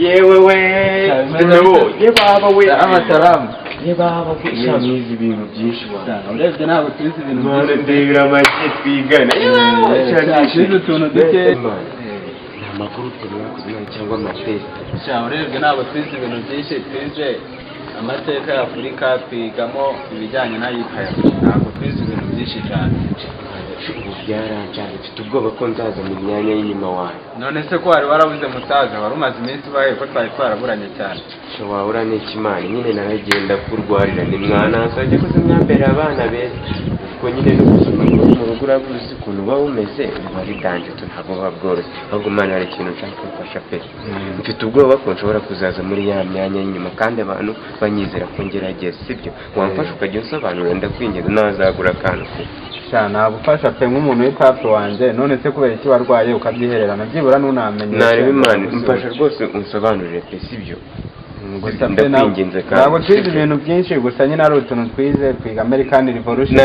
yewe we nabo baba we amataramu baba kwisha nizi ibintu byinshi cyane urebye ntabwo tuzi ibintu byinshi ndebera make twigana cyane utuntu duke amakuru twakoze cyangwa amatest cyane urebye ntabwo tuzi ibintu byinshi twize amateka ya Afurika twigamo ibijyanye n'ayikaya ntabwo twize ibintu byinshi cyane byarancanye mfite ubwoba ko nzaza mu myanya y'inyuma wawe none se ko wari warabuze musaza wari umaze iminsi ubaye ko twari twaraburanye cyane sho wahura n'ikimana nyine naragenda kurwarira ni mwana nsajya ko mwambere abana beza ubwo nyine n'ubuzima bwo mu rugo urabuzi ukuntu uba bumeze bari danje ntabwo buba bworoshye ahubwo Imana hari ikintu nshaka kumfasha pe mfite ubwoba ko nshobora kuzaza muri ya myanya y'inyuma kandi abantu banyizera ko ngerageza sibyo wamfasha ukajya unsobanurira ndakwinjiza nazagura akantu pe nagufasha pe nk'umuntu w'ipapa wanjye none se kubera iki warwaye ukabyihererana byibura ntunamenye nareba Imana mfasha rwose unsobanurire pe sibyo ntabwo twize ibintu byinshi gusa nyine ari utuntu twize twiga American Revolution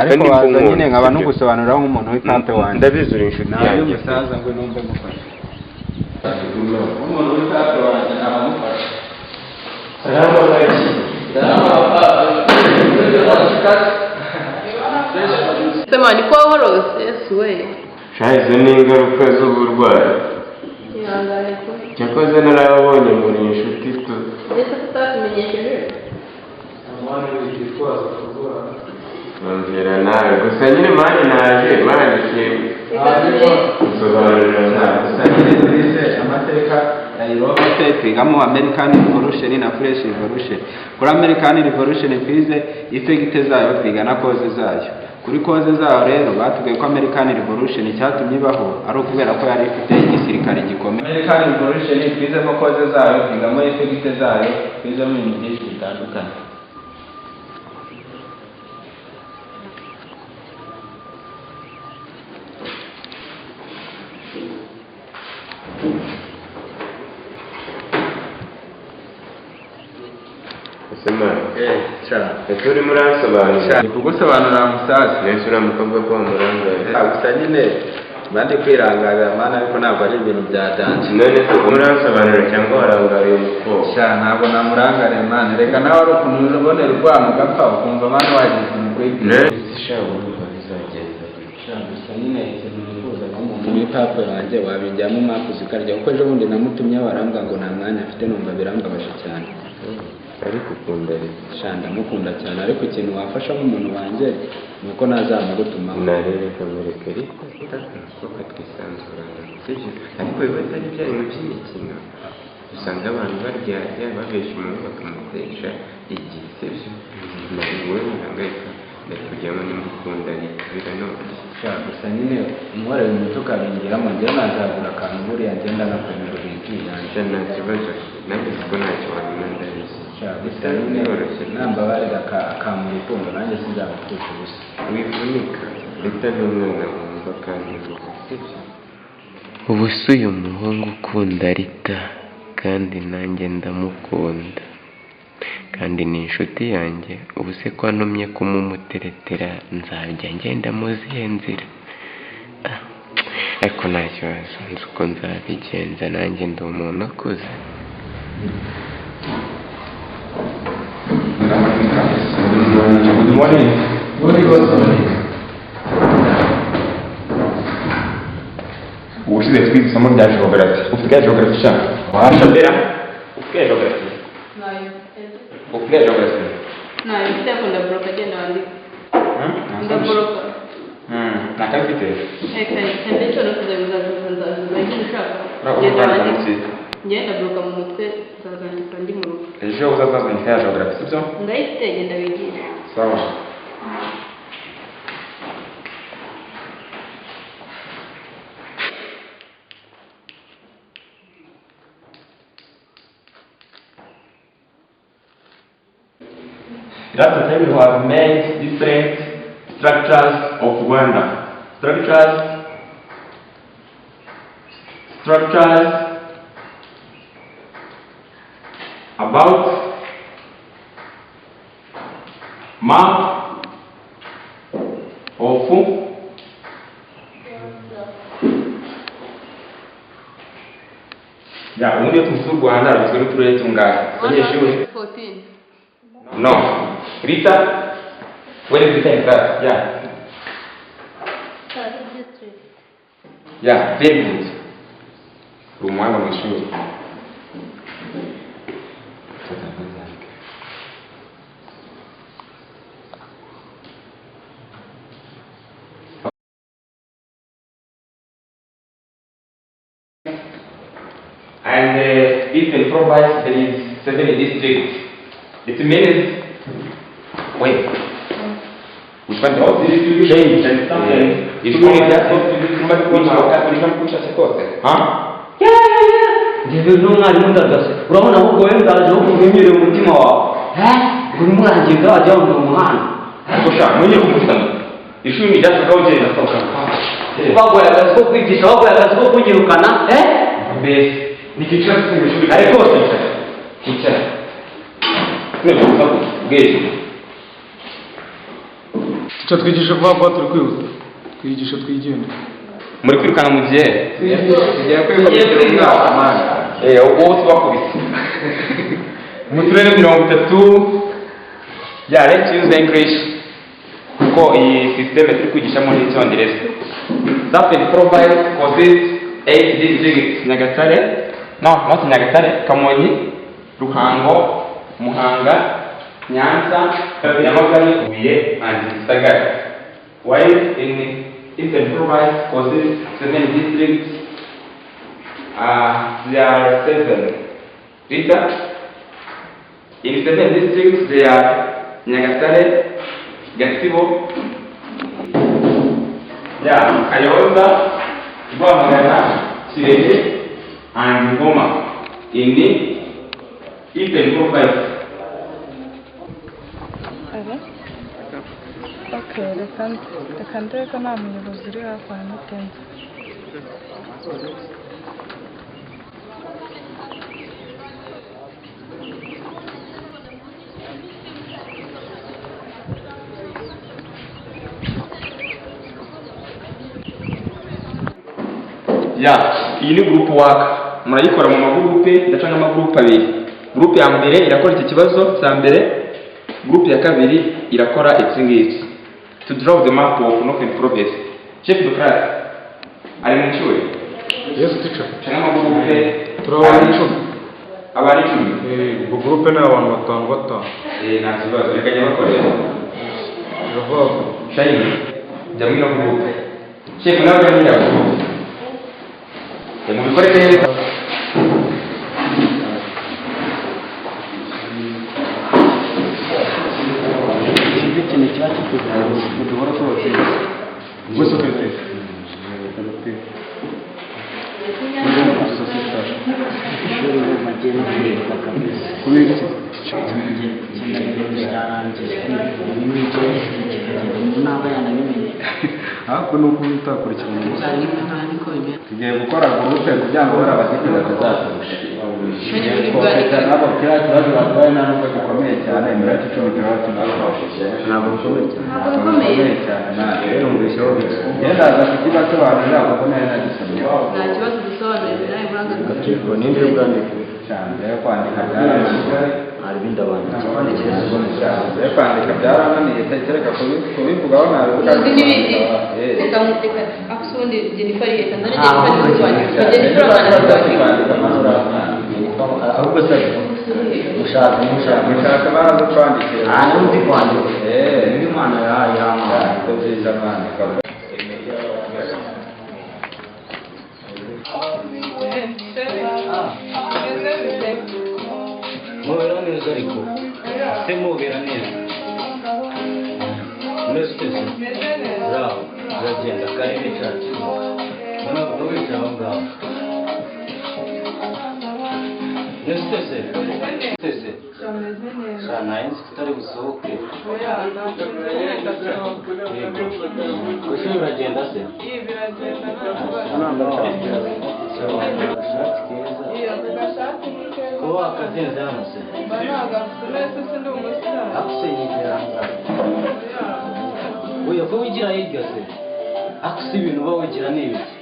ariko waza nyine nkaba nugusobanuriraho nk'umuntu w'ipapa wanjye ndabizura inshuti yanjye umusaza ngo numve gufasha umuntu w'ipapa wanjye nabamufasha salamu alaykum sema ni kwa horose Yesu we shahize n'ingaruka z'uburwayi cyakoze narabonye muri inshuti tu Yesu tutatumenyesheje nongera nawe gusa nyine mani naje mandikiye gusobanurira gusa nyine twize amateka ya Europe twigamo American Revolution na French Revolution kuri American Revolution twize effect zayo twiga na cause zayo kuri cause zayo rero batubwiye ko American Revolution cyatumye ibaho ari ukubera ko yari ifite igisirikare gikomeye American Revolution twizemo cause zayo twigamo effect zayo twizemo ibintu byinshi bitandukanye turi muransobanurira kugusobanurira musaza nese uramukobwa ko wamurangaye gusa nyine bandi kwirangarira mana ariko ntabwo ari ibintu bya danje none se muransobanurira cyangwa warangariye umukobwa ntabwo namurangariye mana reka nawe ari ukuntu ubonera urwamo ugapfa ukumva mana wagize umugwiti wumva bizagenda gusa nyine ikintu nifuza nk'umuntu w'ipapa wanjye wabinjyamo mwakuze ukarya kuko ejo bundi namutumye warambwa ngo nta mwanya afite numva birambabaje cyane ariko ukunda rero ndamukunda cyane ariko ikintu wafasha nk'umuntu wanjye ni uko nazamugutuma narebe kamwereka ariko kuko twisanzurana sibyo ariko biba atari bya bintu by'imikino usanga abantu baryarya babesha umuntu bakamutesha igihe sibyo nawe wowe ntihangayika ndakujyamo nimukunda biranoroshye gusa nyine umubare w'umuti ukabingiramo njyewe nazagura akantu buriya ngenda nakwemera ibintu yanjye nta kibazo nanjye siko ntacyo wabona ndabizi gusa nyine nambabarira akamura itungo nanjye sinzagupfusha ubusa wivunika leta n'umwana wumva kandi sibyo ubu si uyu muhungu ukunda Rita kandi nanjye ndamukunda kandi ni inshuti yanjye ubu se ko antumye kumumuteretera nzajya ngenda mu zihe nzira ariko nta kibazo nzi uko nzabigenza nanjye ndi umuntu akuze Good morning. ubushize twize isomo rya geography ufite geography cyane washadera ufite geography ufite geography nayo ndakunda broka genda wandi ndaboroka nakafite ndetse no kuzabiza nzazuba genda wandi ngenda broka mu mutwe zazandika ndi mu rugo ejo uzazazanyika ya geography sibyo ndayifite genda wigisha sawa That time we have made different structures of Rwanda. Structures about map of Ya, ubundi iyo tuvuze u Rwanda rugizwe n'uturere tungahe? Abanyeshuri? 14. No. Rita? Where is Rita in class? Yeah. Yeah, very good. Uri umuhanga mu ishuri. And Eastern province there is 7 districts. It means wait. Which one? Oh, this is change and something. It's only just huh? Njyewe n'umwarimu ndagase urabona ahubwo wowe ndaje wo kumenyere umutima wawe uri murangenda wajya mu muhanda Kosha, mwenye kumutana. Ishuri ni just go je nasoka. bagoye akazi ko kwigisha bagoye akazi ko kunyirukana Base. Ni kichwa cy'ishuri. Ariko kichwa. None kusaku geje. icyo twigisha vuba turi kwihuta twigisha twigenda Muri kwirukana mu gihe. tugiye kwikubitira umwana Wowe bakubise. Mu turere 30 ya let's use English kuko iyi system turi kwigishamo n'Icyongereza. Southern province consists 8 districts: Nyagatare, no, not Nyagatare, Kamonyi, Ruhango, Muhanga, Nyanza, Nyamagabe, Huye, and Gisagara. While in Eastern province consists 7 districts, there are 7. Rita? In 7 districts there are Nyagatare, Gatsibo, Kayonza, Rwamagana, Kirehe, and Ngoma in the Eastern province. Okay, reka ndebe ko nta muyobozi uri hafi aho mutenze. Iyi ni group work murayikora mu magroupe ndacanga amagroupe abiri. Group ya mbere irakora iki kibazo cya mbere, group ya kabiri irakora iki ngiki. To draw the map of Northern Province. Chef de class ari mu cyuri. Yes teacher Cyangwa amagroupe turabana 10 abari 10. ubwo groupe ni abantu batanu Nta kibazo reka njya bakorera. iravuga Shayini jya muri group. Chef nawe ari mu group. Mu bikore neza. ikintu kiba kikugira duhora tubakira gusa twese kubera ariko ni uko utakurikirana tugiye gukora gurupe kugira ngo bari abafite batazaturusha twafite nabo kiriya kibazo batwaye nta nubwo gikomeye cyane iminota 10 turaba tunabafashe ntabwo gikomeye cyane rero mbishaho genda aza kukibasobanurira kuko nari nagisomye nta kibazo dusobanurira nawe muranga ariko ninde bwandike cyane yo kwandika byarananiye hari ibindi abantu yo kwandika byarananiye tekereka kubivugaho nabi uzi n'ibindi reka akusundi Jennifer reka ndane Jennifer y'urwanda Jennifer y'urwanda ahubwo se mushaka baraza kwandikira undi kwandika niyo imana yamuha ko byiza kwandika mubera neza ariko se mubera neza mwese twese bravo uragenda karibu cyane ntabwo wicaye aho ngaho mwese twese nayenzi tutari busohoke ku ishuri uragenda se kuba akazinze hano se akuse yigira oya ko wigira hirya se akuse ibintu uba wigira ni ibiki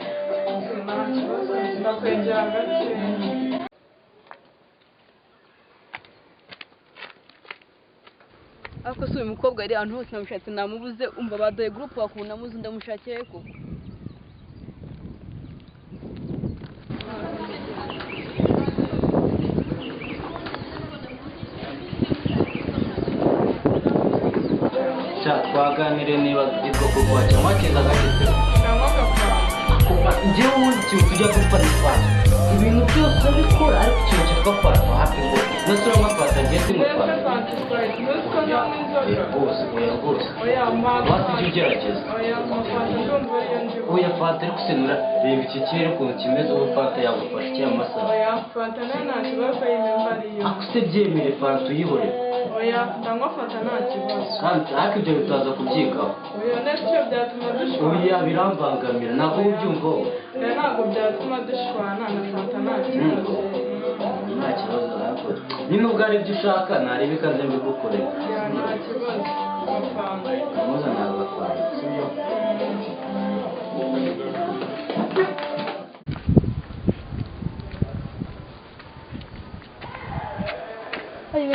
ariko si uyu mukobwa yari ahantu hose namushatse namubuze umva badoye group wakubona muzi ndamushakiye ko twaganire niba ibwo kugwa cyangwa keza gafite njyewe ubundi ikintu tujya gufata ifanta ibintu byose bikora ariko ikintu cyitwa fanta hafi ngo nasura nka fanta ngiye simutwara rwose wasi icyo ugerageza oya fanta ariko usenura reba iki kirere ukuntu kimeze ubu fanta yagufasha cyangwa amasaha ako se byemere fanta uyihorere oya ndanywa fanta nta kibazo kandi ariko ibyo bitaza kubyigaho oya ndetse byatuma dushwana oya birambangamira ntabwo ubyumva wowe ntabwo byatuma dushwana na fanta nta kibazo nta kibazo ariko nyine ubwo ari ibyo ushaka narebe ikaze mbigukorera nta kibazo amafaranga muza ntabwo atwara sibyo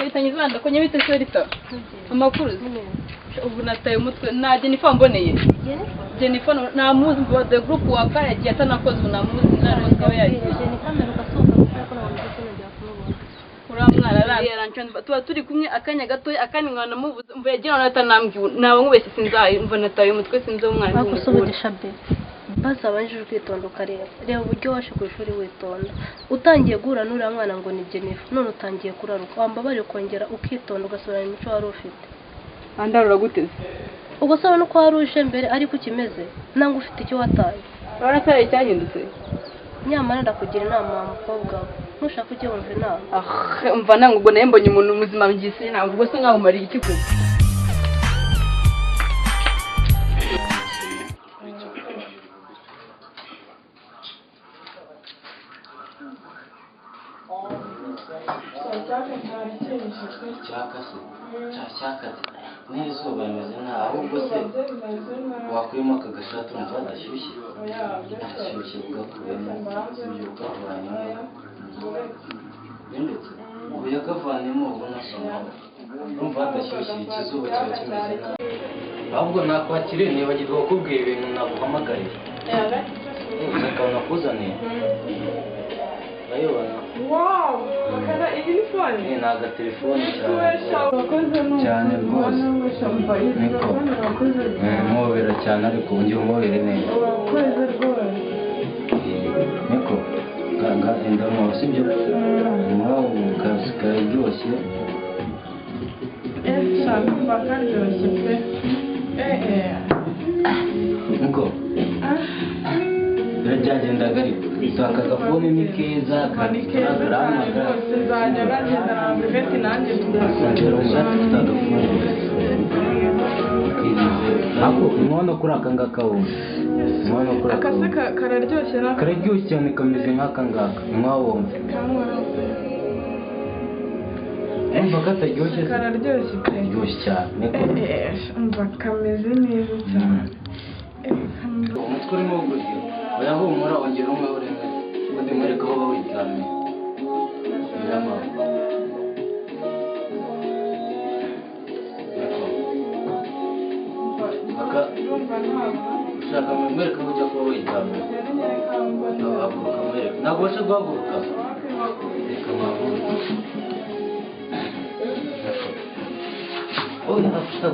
bitangiza banda ko nyabite Sherita amakuru ubu nataye umutwe na Jennifer mboneye Jennifer namuzi mbo the group waka yagiye atanakoze namuzi narose we yagiye Jennifer ndaruka soka kuko nawe ndetse kumubona uramwana yarancanze tuba turi kumwe akanya gato akanya mwana muvuze mvuye gino natanambwiwe nawe nkubese sinzaye mva nataye umutwe sinze umwana akusubudisha be baza abanjije kwitonda ukareba reba uburyo washe ku ishuri witonda utangiye guhura n'uriya mwana ngo ni Jennifer none utangiye kuraruka wambabariye kongera ukitonda ugasubirana imico wari ufite andarura guteze ugasaba no kwa ruje mbere ariko ukimeze nangwa ufite icyo wataye barataye cyahindutse nyamara ndakugira inama wa mukobwa we ntushaka ujye wumva inama mva nange ubwo naye mbonye umuntu muzima mbyisi ntabwo ubwo se nkaho umariye iki kwe cyakaze n'izuba rimeze nkaho ahubwo se wakuyemo aka gashati urumva hadashyushye hashyushye ugakuyemo ibyo ukavanyemo ndetse uyu akavanemo ubwo nasoma urumva hadashyushye ikizuba kiba kimeze nabi ahubwo nakwakiriye nibagirwa kukubwira ibintu naguhamagariye ukabona kuzaniye urayibona wow kana iyi ni phone ni agatelefone cyane rwose niko mwobera cyane ariko ujye umwobere neza niko ganga indamo sibyo mwabu kazi karyoshye shaka bakaryoshye pe niko biragenda gari aka gafone ni keza karahamagara nzajya bagenda ntabwo beti nanjye kongera umugati ufite agafone ako umwana kuri aka ngaka wowe umwana kuri aka akase kararyoshye nako kararyoshye cyane kameze nk'aka ngaka mwawumva umva kataryoshye kararyoshye pe kararyoshye cyane niko umva kameze neza cyane umutwe urimo gutyo urahumura ongera umwe urenge ubundi mwereka aho wiryamiye ushaka mwereka aho ujya kuba wiryamiye haguruka mwereka ntabwo ubasha guhaguruka reka mwahaguruka oya afite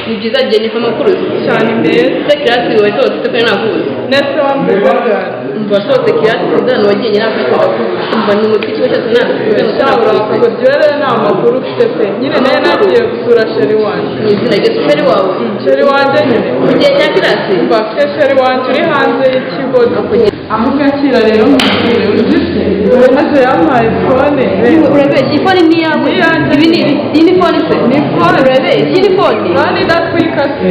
ni byiza Jennifer amakuru cyane mbere se kirasi wowe cyose se kandi nakuzi ndetse wambaye umva sose kirasi kizana wagiye nyirafite umva ni umuti kiba cyose ntabwo rero nta makuru ufite pe nyine nayo nagiye gusura sheri wanjye ni izina rye sheri wawe sheri wanjye nyine mu gihe cya kirasi umva afite sheri wanjye uri hanze y'ikigo aho ugakira rero mubwire uzi se maze yampaye fone urabeshya ifone ni iyawe ibi ni iyi ni fone se ni fone urabeshya iyi ni fone kandi idatwika se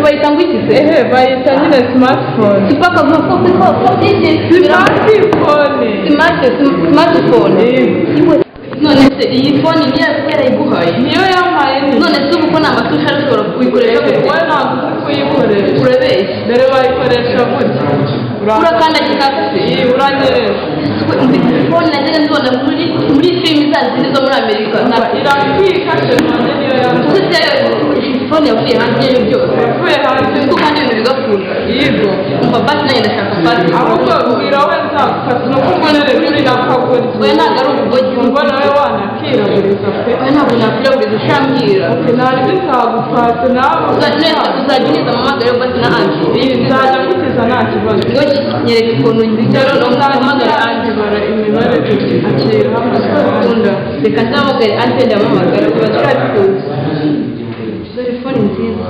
bayita ngo iki se bayita nyine smartphone sipaka vuba fone smartphone none se iyi fone ni iyawe yarayiguhaye niyo yampaye none se ubu ko nta matusha ashobora kuyikoresha wowe ntabwo uzi kuyikoresha urabeshya urakandagira se uranyereza telefone najyaga nzibona muri filimi za zindi zo muri Amerika iratwika telefone niyo yavuze telefone yavuye hanze y'ibyo byose yavuye hanze kuko kandi ibintu bigakunda yego umva basi nanjye ndashaka basi ahubwo ubwira we nzagufata no kumbonere kuri nakagori we ntabwo ari ubugogi ngo nawe wanakiraburiza pe we ntabwo nakwiraburiza ushambwira ntabwo bizagufata nawe uzajya uniza amamagare basi na anti nzajya ngukiza nta kibazo ngo nyereka ukuntu rero nzamagara anti bara imibare akira hamwe ukunda reka nzamagare anti ndamamagara kuba turabikuza telefone nziza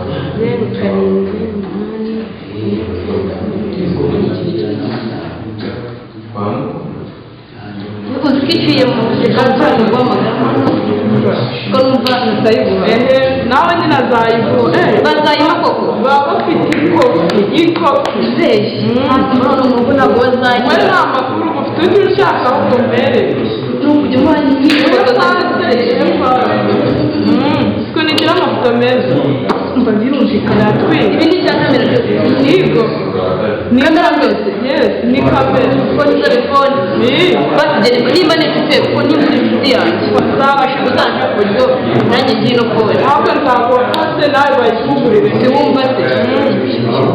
07 uzikiciye mu gikatani guhamagara ko numva nasayiguha nawe nyine azayiguha bazayima koko baba bafite ikofi zeshi none umuntu ntabwo bazayima we nta makuru ufite ujye ushaka ahubwo mbere ni ukujya umuha n'ifoto siko nigira amafoto meza mba birumvikana twiga ibi ni cya kamera byose yego ni kamera byose yes ni kamera kuko ni telefone basigaye nimba nifite kuko ni inshuti yanjye uzabasha kuzanca ku buryo nanjye ngiye no kubona ahubwo nzagomba se nawe bayikugurire siwumva se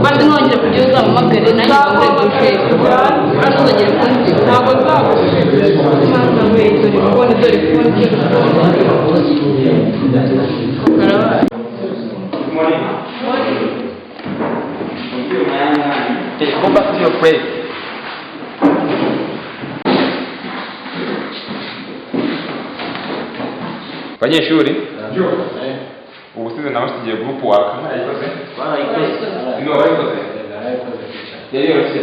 basi ntongere kugira uzamamagare nanjye ngomba gusheka basi uzongere kunsiga ntabwo nzagushika mwana we telefone karabaye Okay, go back to your place. Banyeshuri ubusize nawe tugiye group work mwarayikoze niba warayikoze yari yoroshye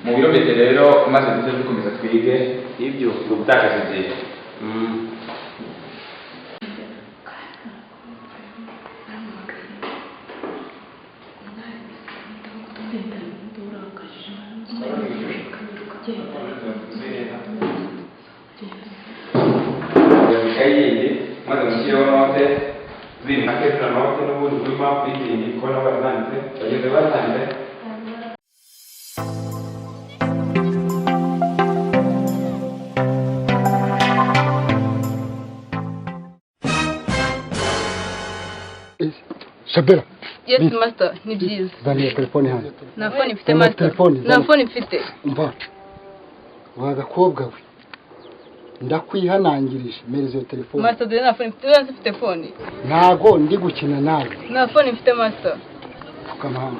mu birometero rero maze duze dukomeza twige ibyo ubutakaza igihe yindi maze mushyiraho note ziri nka kesera note n'ubundi burimo kuyizindi kubona barazanditse bageze bazanditse Shabera. Yes master, ni byiza. Zaniye telefone hano. Na phone mfite master. Na phone mfite. Umva. Wagakobwa we. Ndakwihanangirije mereze telefone. Master de na phone mfite phone. Ntago ndi gukina nawe. Na phone mfite master. Kamahano.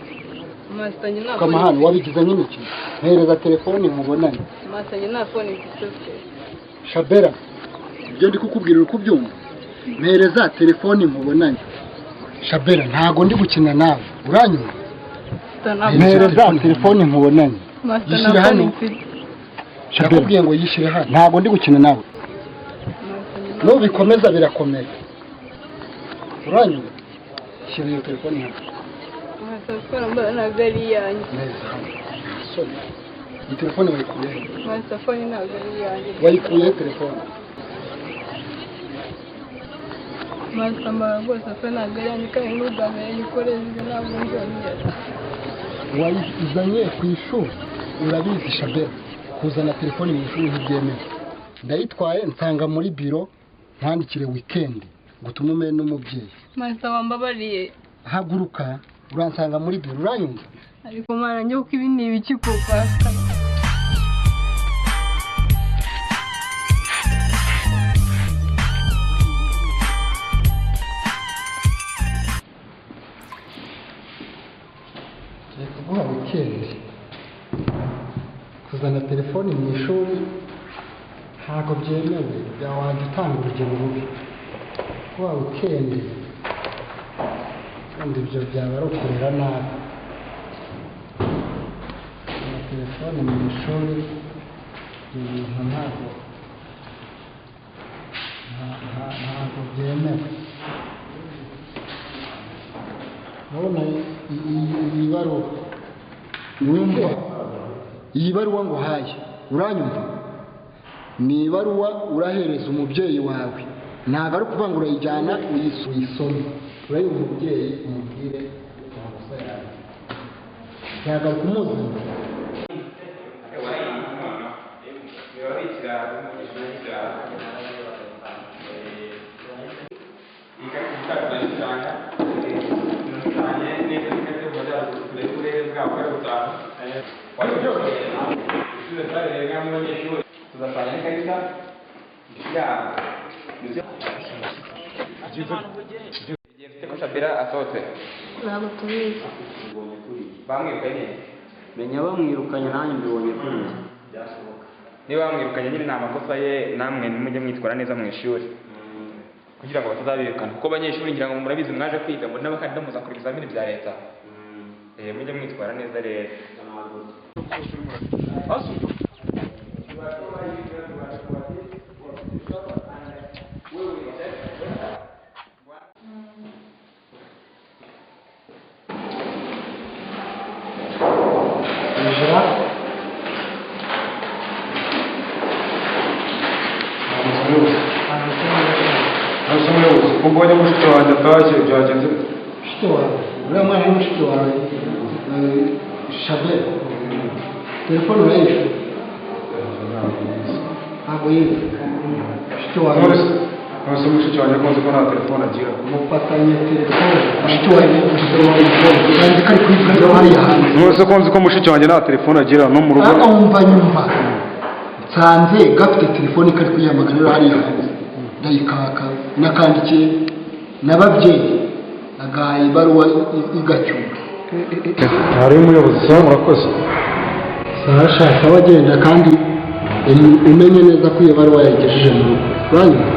Master nyina phone. Kamahano wabigize nyiniki. Mereza telefone mubonanye. Master nyina phone mfite. Shabera. Ibyo ndi kukubwira uko byumva. Mereza telefone mubonanye. Shabera ntago ndi gukina nawe. Uranyuma? Mereza telefone mubonanye. Master na phone mfite. Shabera ngo yishire hano. Ntago ndi gukina nawe. No bikomeza birakomeye. Uranyuma? Shira iyo telefone hano. Master phone mbona na gari yanjye. Sorry. Iyi telefone wayikuye. Master phone na gari yanjye. Wayikuye telefone. Master mbona rwose phone na gari yanjye kandi n'ubwambere yikoreze ntabwo nzongera. Wayizanye ku ishuri. Urabizi Shabera. Kuzana telefone mu ishuri ntibyemewe. Ndayitwaye nsanga muri biro ntandikire weekend gutuma ume n'umubyeyi. Master wambabariye. Haguruka uransanga muri biro uranyumva. Ariko mwana njye uko ibi ni ibiki ko Pastor. Kuguha weekend. Kuzana telefone mu ishuri ntabwo byemewe byawanje utanga urugero rubi kuba weekend kandi ibyo byaba ari ukorera nabi na telefone mu ishuri ibintu ntabwo byemewe urabona iyi baruwa wumva iyi baruwa ngo haye uranyumva ni ibaruwa urahereza umubyeyi wawe ntabwo ari ukuvuga ngo urayijyana uyisome urayumva umubyeyi umubwire amakosa yawe yagaruka umuzanye Shabira asohotse ntabwo tubizi bamwirukanye menya bamwirukanye nanjye mbibonye kuri njye niba bamwirukanye nyine ni amakosa ye namwe nimujye mwitwara neza mu ishuri kugira ngo batazabirukana kuko abanyeshuri ngira ngo murabizi mwaje kwiga muri n'abakandida muzakora ibizamini bya leta mujye mwitwara neza rero Mbonye mushiki wanjye atashye byagenze mushiki wawe uriya mwana ni mushiki wawe Shabera telefone urayishe ntabwo yize mushiki wawe nose mushiki wanjye akunze ko nta telefone agira mufatanye telefone mushiki wawe kandi kari kuyigura hariya hanze nose ko nzi ko mushiki wanjye nta telefone agira no mu rugo wumva nyumva nsanze gafite telefone kari kuyihamagarira hariya hanze ndayikaka nakandikiye n'ababyeyi nagahaye ibaruwa igacyura hari umuyobozi sawa murakoze sawa shaka wagenda kandi umenye neza ko iyo baruwa yayigejeje mu rugo uranyuma